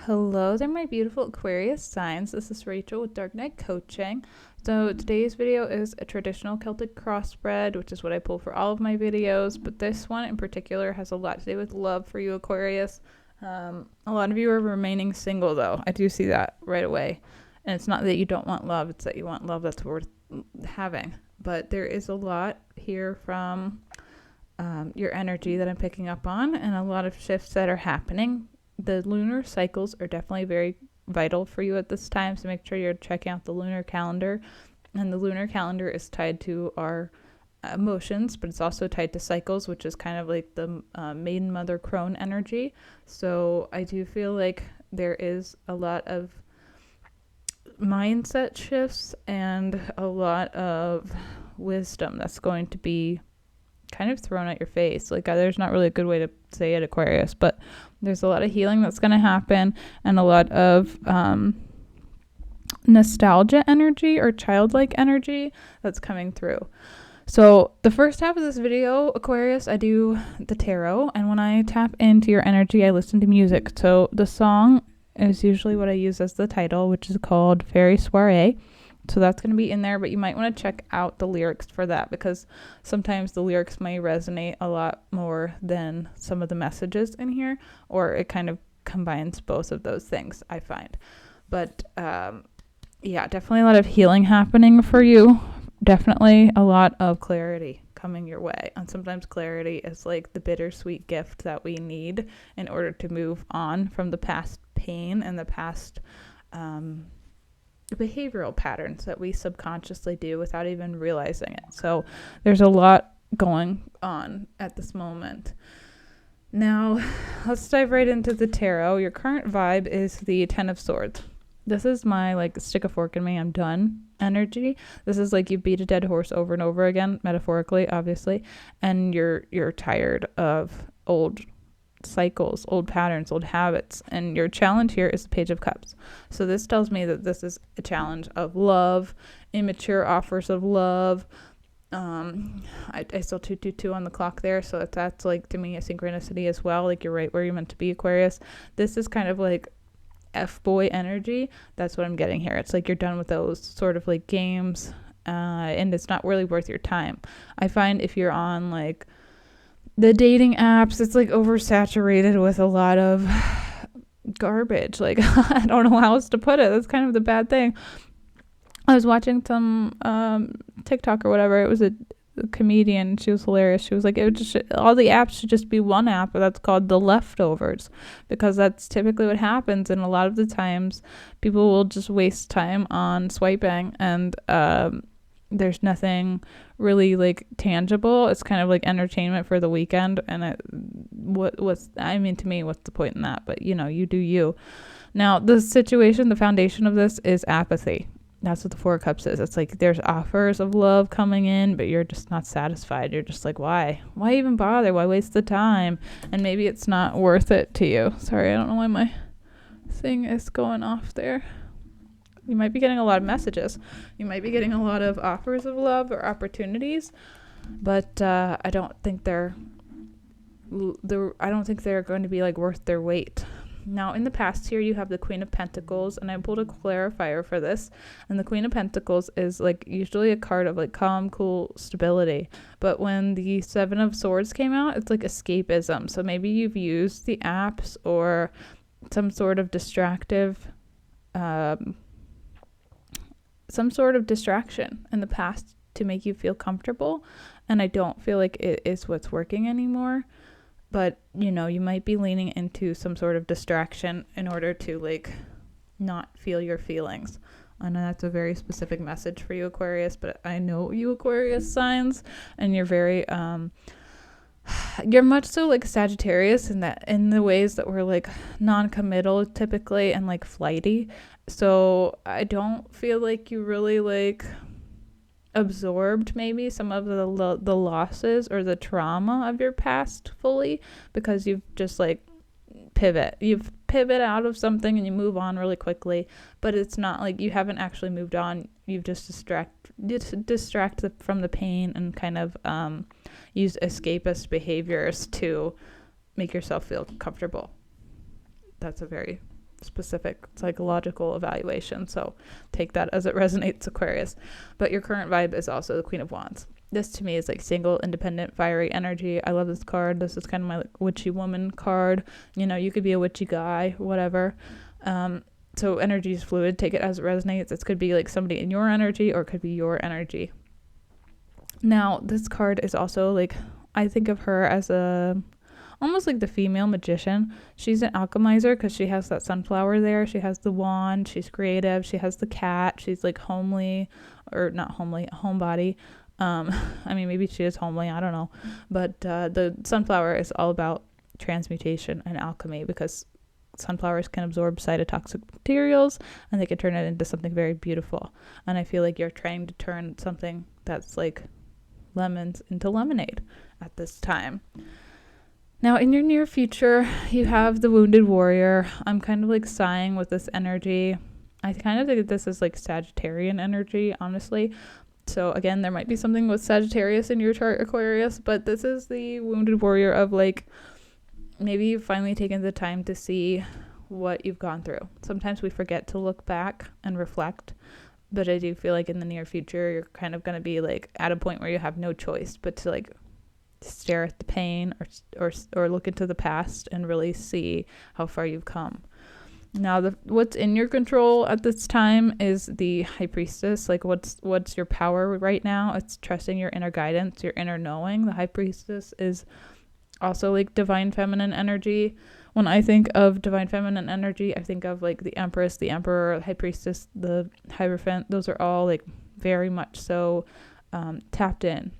Hello there, my beautiful Aquarius signs. This is Rachel with Dark Knight Coaching. So today's video is a traditional Celtic crossbred, which is what I pull for all of my videos, but this one in particular has a lot to do with love for you, Aquarius. A lot of you are remaining single, though. I do see that right away. And it's not that you don't want love, it's that you want love that's worth having. But there is a lot here from your energy that I'm picking up on, and a lot of shifts that are happening. The lunar cycles are definitely very vital for you at this time, so make sure you're checking out the lunar calendar. And the lunar calendar is tied to our emotions, but it's also tied to cycles, which is kind of like the maiden mother crone energy. So I do feel like there is a lot of mindset shifts and a lot of wisdom that's going to be kind of thrown at your face. Like, there's not really a good way to say it, Aquarius, but there's a lot of healing that's going to happen, and a lot of nostalgia energy or childlike energy that's coming through. So the first half of this video, Aquarius, I do the tarot, and when I tap into your energy, I listen to music. So the song is usually what I use as the title, which is called Fairie Soiree. So that's going to be in there, but you might want to check out the lyrics for that, because sometimes the lyrics may resonate a lot more than some of the messages in here, or it kind of combines both of those things, I find. But yeah, definitely a lot of healing happening for you. Definitely a lot of clarity coming your way. And sometimes clarity is like the bittersweet gift that we need in order to move on from the past pain and the past behavioral patterns that we subconsciously do without even realizing it. So there's a lot going on at this moment. Now, let's dive right into the tarot. Your current vibe is the Ten of Swords. This is my, like, stick a fork in me, I'm done energy. This is like you beat a dead horse over and over again, metaphorically, obviously, and you're tired of old cycles, old patterns, old habits, and your challenge here is the Page of Cups. So this tells me that this is a challenge of love, immature offers of love. I still 222 on the clock there, so that's like, to me, a synchronicity as well. Like, you're right where you're meant to be, Aquarius. This is kind of like F-boy energy. That's what I'm getting here. It's like you're done with those sort of like games, and it's not really worth your time. I find if you're on like the dating apps, it's like oversaturated with a lot of garbage. Like, I don't know how else to put it. That's kind of the bad thing. I was watching some TikTok or whatever. It was a comedian. She was hilarious. She was like, it would just, all the apps should just be one app that's called The Leftovers, because that's typically what happens. And a lot of the times people will just waste time on swiping, and there's nothing really like tangible. It's kind of like entertainment for the weekend, and to me, what's the point in that? But you do you. Now, the situation, the foundation of this is apathy. That's what the Four of Cups is. It's like there's offers of love coming in, but you're just not satisfied. You're just like, why even bother? Why waste the time? And maybe it's not worth it to you. Sorry, I don't know why my thing is going off there. You might be getting a lot of messages. You might be getting a lot of offers of love or opportunities, but I don't think they're going to be like worth their weight. Now, in the past here, you have the Queen of Pentacles, and I pulled a clarifier for this. And the Queen of Pentacles is like usually a card of like calm, cool stability. But when the Seven of Swords came out, it's like escapism. So maybe you've used the apps or some sort of distraction in the past to make you feel comfortable. And I don't feel like it is what's working anymore. But, you might be leaning into some sort of distraction in order to, like, not feel your feelings. I know that's a very specific message for you, Aquarius, but I know you Aquarius signs, and you're very, you're much so like Sagittarius in the ways that we're, like, non-committal typically and, like, flighty. So I don't feel like you really, like, absorbed maybe some of the losses or the trauma of your past fully, because you've just like pivot out of something and you move on really quickly, but it's not like you haven't actually moved on. You've just distract from the pain and kind of use escapist behaviors to make yourself feel comfortable. That's a very specific psychological evaluation. So take that as it resonates, Aquarius. But your current vibe is also the Queen of Wands. This to me is like single, independent, fiery energy. I love this card. This is kind of my like witchy woman card. You know, you could be a witchy guy, whatever. So energy is fluid. Take it as it resonates. This could be like somebody in your energy, or it could be your energy. Now, this card is also like, I think of her as almost like the female magician. She's an alchemizer because she has that sunflower there. She has the wand. She's creative. She has the cat. She's like homely, or not homely, homebody. I mean, maybe she is homely. I don't know. But the sunflower is all about transmutation and alchemy, because sunflowers can absorb cytotoxic materials and they can turn it into something very beautiful. And I feel like you're trying to turn something that's like lemons into lemonade at this time. Now, in your near future, you have the wounded warrior. I'm kind of like sighing with this energy. I kind of think this is like Sagittarian energy, honestly. So again, there might be something with Sagittarius in your chart, Aquarius, but this is the wounded warrior of like, maybe you've finally taken the time to see what you've gone through. Sometimes we forget to look back and reflect, but I do feel like in the near future, you're kind of going to be like at a point where you have no choice but to like stare at the pain or look into the past and really see how far you've come. Now, what's in your control at this time is the High Priestess. Like, what's your power right now? It's trusting your inner guidance, your inner knowing. The High Priestess is also like divine feminine energy. When I think of divine feminine energy, I think of like the Empress, the Emperor, the High Priestess, the Hierophant. Those are all like very much so tapped in.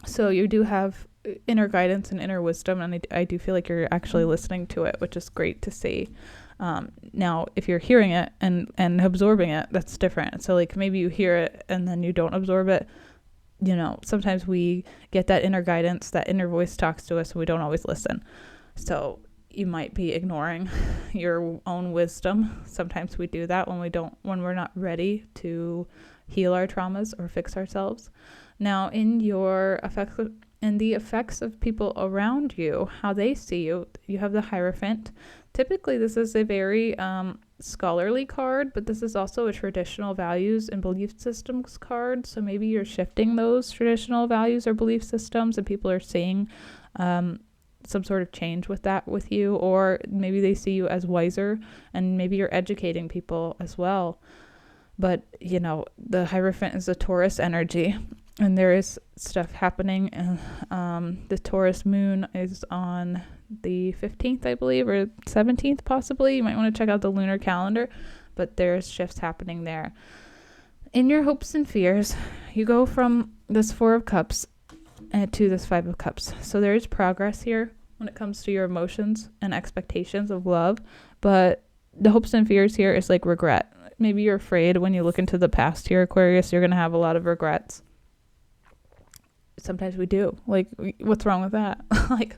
So you do have inner guidance and inner wisdom, and I do feel like you're actually listening to it, which is great to see. Now, if you're hearing it and absorbing it, that's different. So like maybe you hear it and then you don't absorb it. You know, sometimes we get that inner guidance, that inner voice talks to us, and we don't always listen. So you might be ignoring your own wisdom. Sometimes we do that when we're not ready to heal our traumas or fix ourselves. Now, in the effects of people around you, how they see you, you have the Hierophant. Typically, this is a very scholarly card, but this is also a traditional values and belief systems card. So maybe you're shifting those traditional values or belief systems, and people are seeing some sort of change with you, or maybe they see you as wiser, and maybe you're educating people as well. But, you know, the Hierophant is a Taurus energy, and there is stuff happening. The Taurus moon is on the 15th, I believe, or 17th possibly. You might want to check out the lunar calendar, but there's shifts happening there. In your hopes and fears, you go from this 4 of Cups to this 5 of Cups. So there is progress here when it comes to your emotions and expectations of love, but the hopes and fears here is like regret. Maybe you're afraid when you look into the past here, Aquarius, you're going to have a lot of regrets. Sometimes we do. Like, what's wrong with that? Like,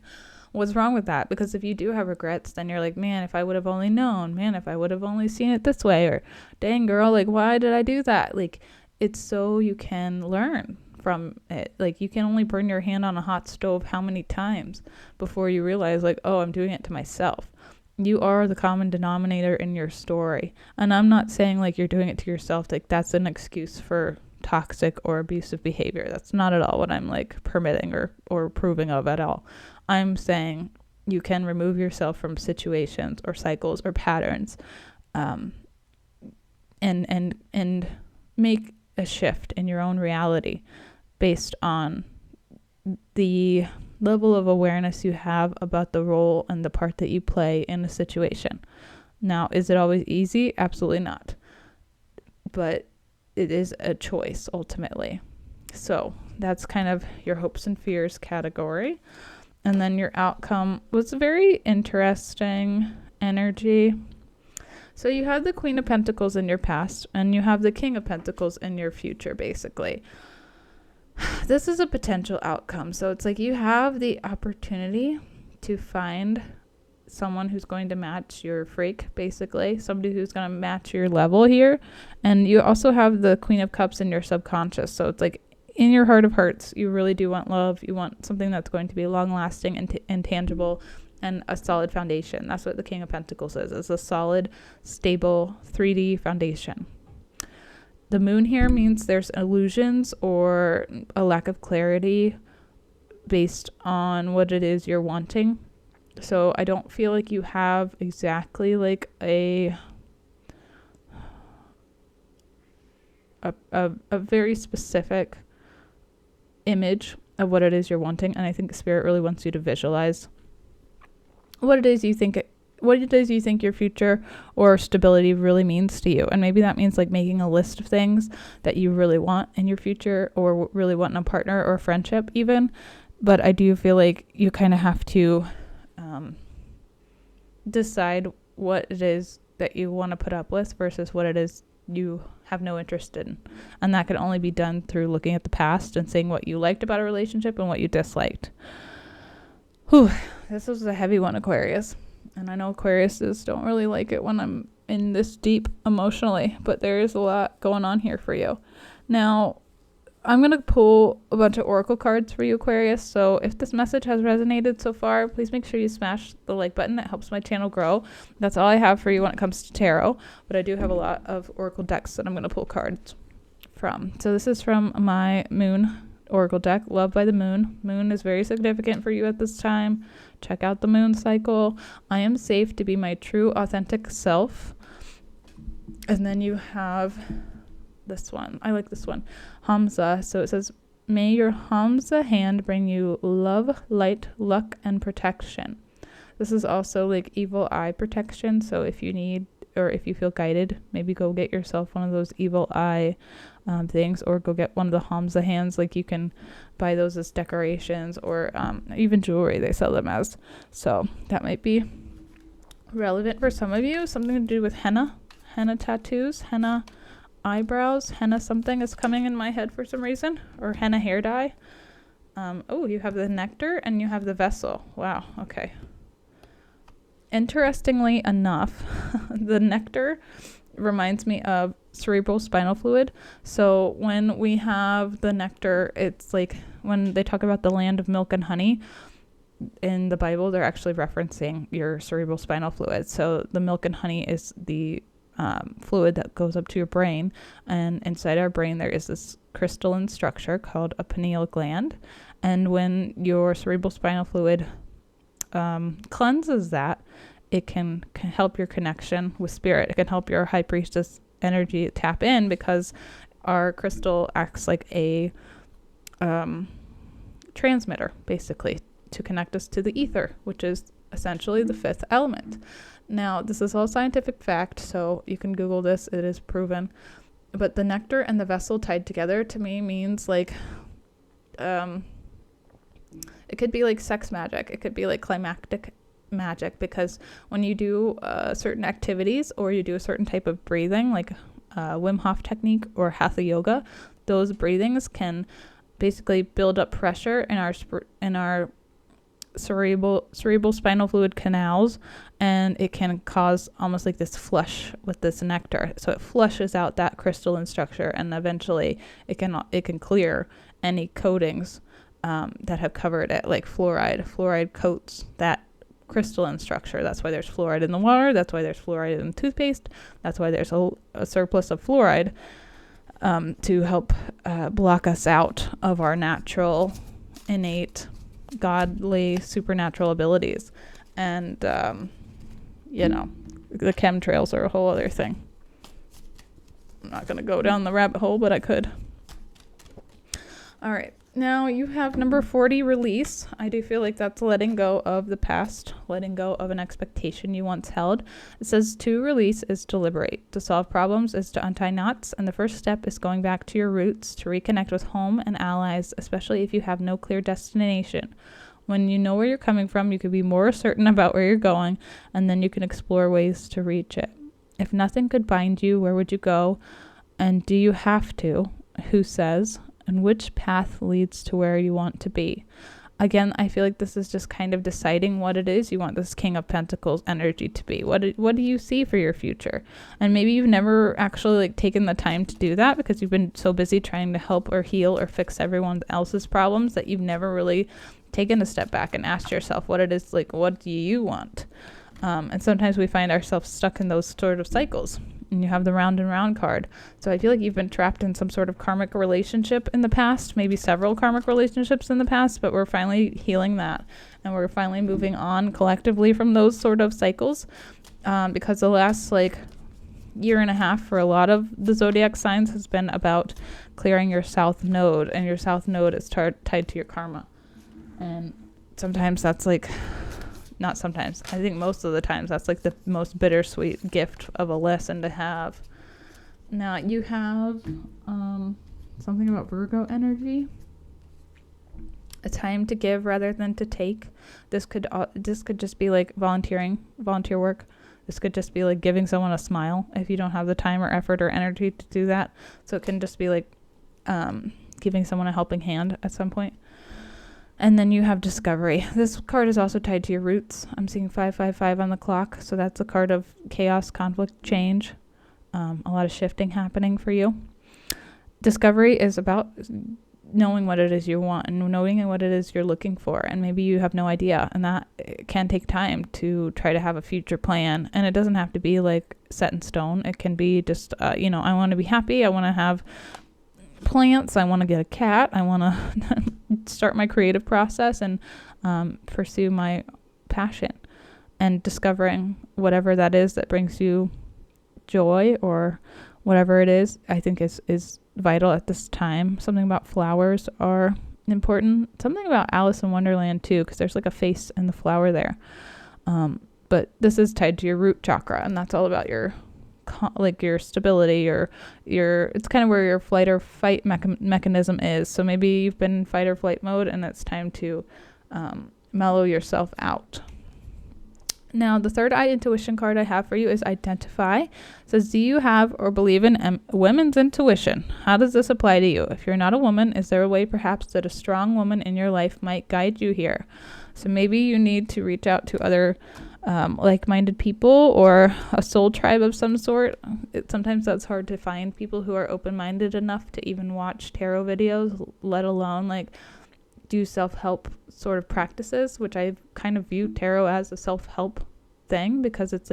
what's wrong with that? Because if you do have regrets, then you're like, man, if I would have only known, man, if I would have only seen it this way, or dang girl, like, why did I do that? Like, it's so you can learn from it. Like, you can only burn your hand on a hot stove how many times before you realize, like, oh, I'm doing it to myself. You are the common denominator in your story. And I'm not saying like you're doing it to yourself, like that's an excuse for toxic or abusive behavior. That's not at all what I'm like permitting or approving of at all. I'm saying you can remove yourself from situations or cycles or patterns, and make a shift in your own reality based on the level of awareness you have about the role and the part that you play in a situation. Now, is it always easy? Absolutely not. But it is a choice ultimately. So that's kind of your hopes and fears category. And then your outcome was a very interesting energy. So you have the Queen of Pentacles in your past, and you have the King of Pentacles in your future, basically. This is a potential outcome. So it's like you have the opportunity to find someone who's going to match your freak, basically. Somebody who's going to match your level here. And you also have the Queen of Cups in your subconscious. So it's like in your heart of hearts, you really do want love. You want something that's going to be long-lasting and tangible. and a solid foundation. That's what the King of Pentacles is a solid, stable 3D foundation. The moon here means there's illusions or a lack of clarity based on what it is you're wanting. So I don't feel like you have exactly like a very specific image of what it is you're wanting, and I think Spirit really wants you to visualize what it is you think your future or stability really means to you. And maybe that means like making a list of things that you really want in your future or really want in a partner or a friendship even. But I do feel like you kind of have to decide what it is that you want to put up with versus what it is you have no interest in. And that can only be done through looking at the past and seeing what you liked about a relationship and what you disliked. Whew, this was a heavy one, Aquarius. And I know Aquariuses don't really like it when I'm in this deep emotionally, but there is a lot going on here for you. Now, I'm going to pull a bunch of oracle cards for you, Aquarius. So if this message has resonated so far, please make sure you smash the like button. It helps my channel grow. That's all I have for you when it comes to tarot. But I do have a lot of oracle decks that I'm going to pull cards from. So this is from my moon oracle deck, Love by the Moon. Moon is very significant for you at this time. Check out the moon cycle. I am safe to be my true, authentic self. And then you have this one. I like this one. Hamsa. So it says, may your Hamsa hand bring you love, light, luck, and protection. This is also like evil eye protection. So if you need, or if you feel guided, maybe go get yourself one of those evil eye things, or go get one of the Hamsa hands. Like you can buy those as decorations, or even jewelry they sell them as. So that might be relevant for some of you. Something to do with henna tattoos, henna eyebrows, henna something is coming in my head for some reason, or henna hair dye. Oh, you have the nectar and you have the vessel. Wow. Okay. Interestingly enough, the nectar reminds me of cerebral spinal fluid. So when we have the nectar, it's like when they talk about the land of milk and honey in the Bible, they're actually referencing your cerebral spinal fluid. So the milk and honey is the fluid that goes up to your brain, and inside our brain there is this crystalline structure called a pineal gland. And when your cerebral spinal fluid cleanses that, it can help your connection with spirit. It can help your high priestess energy tap in, because our crystal acts like a transmitter, basically, to connect us to the ether, which is essentially the fifth element. Now, this is all scientific fact, so you can Google this. It is proven. But the nectar and the vessel tied together to me means like, it could be like sex magic. It could be like climactic magic, because when you do certain activities, or you do a certain type of breathing, like Wim Hof technique or Hatha yoga, those breathings can basically build up pressure in our cerebral spinal fluid canals, and it can cause almost like this flush with this nectar. So it flushes out that crystalline structure, and eventually it can clear any coatings that have covered it, like fluoride. Fluoride coats that crystalline structure. That's why there's fluoride in the water. That's why there's fluoride in toothpaste. That's why there's a surplus of fluoride to help block us out of our natural, innate, godly, supernatural abilities. And the chemtrails are a whole other thing. I'm not going to go down the rabbit hole, but I could. All right. Now you have number 40, release. I do feel like that's letting go of the past, letting go of an expectation you once held. It says to release is to liberate. To solve problems is to untie knots. And the first step is going back to your roots, to reconnect with home and allies, especially if you have no clear destination. When you know where you're coming from, you can be more certain about where you're going, and then you can explore ways to reach it. If nothing could bind you, where would you go? And do you have to? Who says? And which path leads to where you want to be? Again, I feel like this is just kind of deciding what it is you want this King of Pentacles energy to be. What do you see for your future? And maybe you've never actually like taken the time to do that, because you've been so busy trying to help or heal or fix everyone else's problems that you've never really taken a step back and asked yourself what it is, like, what do you want? And sometimes we find ourselves stuck in those sort of cycles. And you have the round and round card. So I feel like you've been trapped in some sort of karmic relationship in the past, maybe several karmic relationships in the past, but we're finally healing that. And we're finally moving on collectively from those sort of cycles. Because the last year and a half for a lot of the zodiac signs has been about clearing your south node. And your south node is tied to your karma. And sometimes that's not sometimes. I think most of the times that's the most bittersweet gift of a lesson to have. Now you have something about Virgo energy. A time to give rather than to take. This could just be volunteer work. This could just be giving someone a smile if you don't have the time or effort or energy to do that. So it can just be giving someone a helping hand at some point. And then you have discovery. This card is also tied to your roots. I'm seeing 555 on the clock. So that's a card of chaos, conflict, change. A lot of shifting happening for you. Discovery is about knowing what it is you want and knowing what it is you're looking for. And maybe you have no idea. And that can take time to try to have a future plan. And it doesn't have to be set in stone. It can be just, I want to be happy. I want to have plants. I want to get a cat. I want to start my creative process and pursue my passion, and discovering whatever that is that brings you joy or whatever it is, I think is vital at this time. Something about flowers are important. Something about Alice in Wonderland too, because there's a face in the flower there. But this is tied to your root chakra, and that's all about your stability, or it's kind of where your flight or fight mechanism is. So maybe you've been in fight or flight mode and it's time to mellow yourself out. Now, the third eye intuition card I have for you is identify. It says, do you have or believe in women's intuition? How does this apply to you? If you're not a woman, is there a way perhaps that a strong woman in your life might guide you here? So maybe you need to reach out to other like-minded people or a soul tribe of some sort. Sometimes that's hard to find people who are open-minded enough to even watch tarot videos, let alone do self-help sort of practices, which I kind of view tarot as a self-help thing, because it's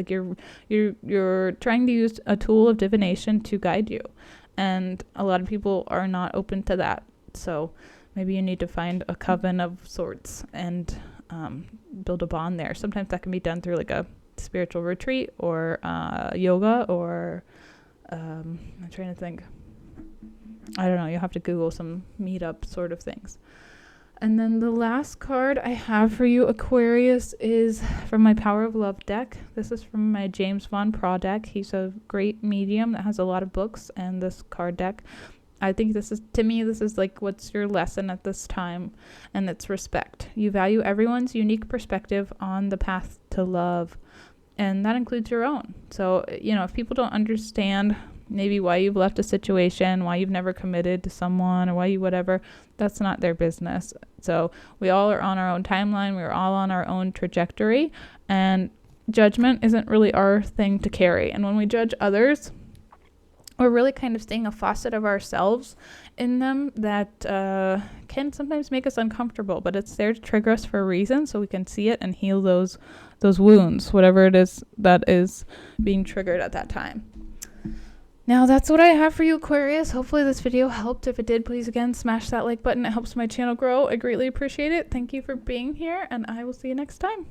you're trying to use a tool of divination to guide you, and a lot of people are not open to that. So maybe you need to find a coven of sorts and build a bond there. Sometimes that can be done through a spiritual retreat or yoga, or I'm trying to think. I don't know. You'll have to Google some meetup sort of things. And then the last card I have for you, Aquarius, is from my Power of Love deck. This is from my James Von Praw deck. He's a great medium that has a lot of books, and this card deck, I think this is what's your lesson at this time, and it's respect. You value everyone's unique perspective on the path to love, and that includes your own. So, if people don't understand maybe why you've left a situation, why you've never committed to someone, or why you whatever, that's not their business. So we all are on our own timeline. We're all on our own trajectory, and judgment isn't really our thing to carry. And when we judge others, we're really kind of seeing a facet of ourselves in them that can sometimes make us uncomfortable, but it's there to trigger us for a reason, so we can see it and heal those wounds, whatever it is that is being triggered at that time. Now, that's what I have for you, Aquarius. Hopefully this video helped. If it did, please, again, smash that like button. It helps my channel grow. I greatly appreciate it. Thank you for being here, and I will see you next time.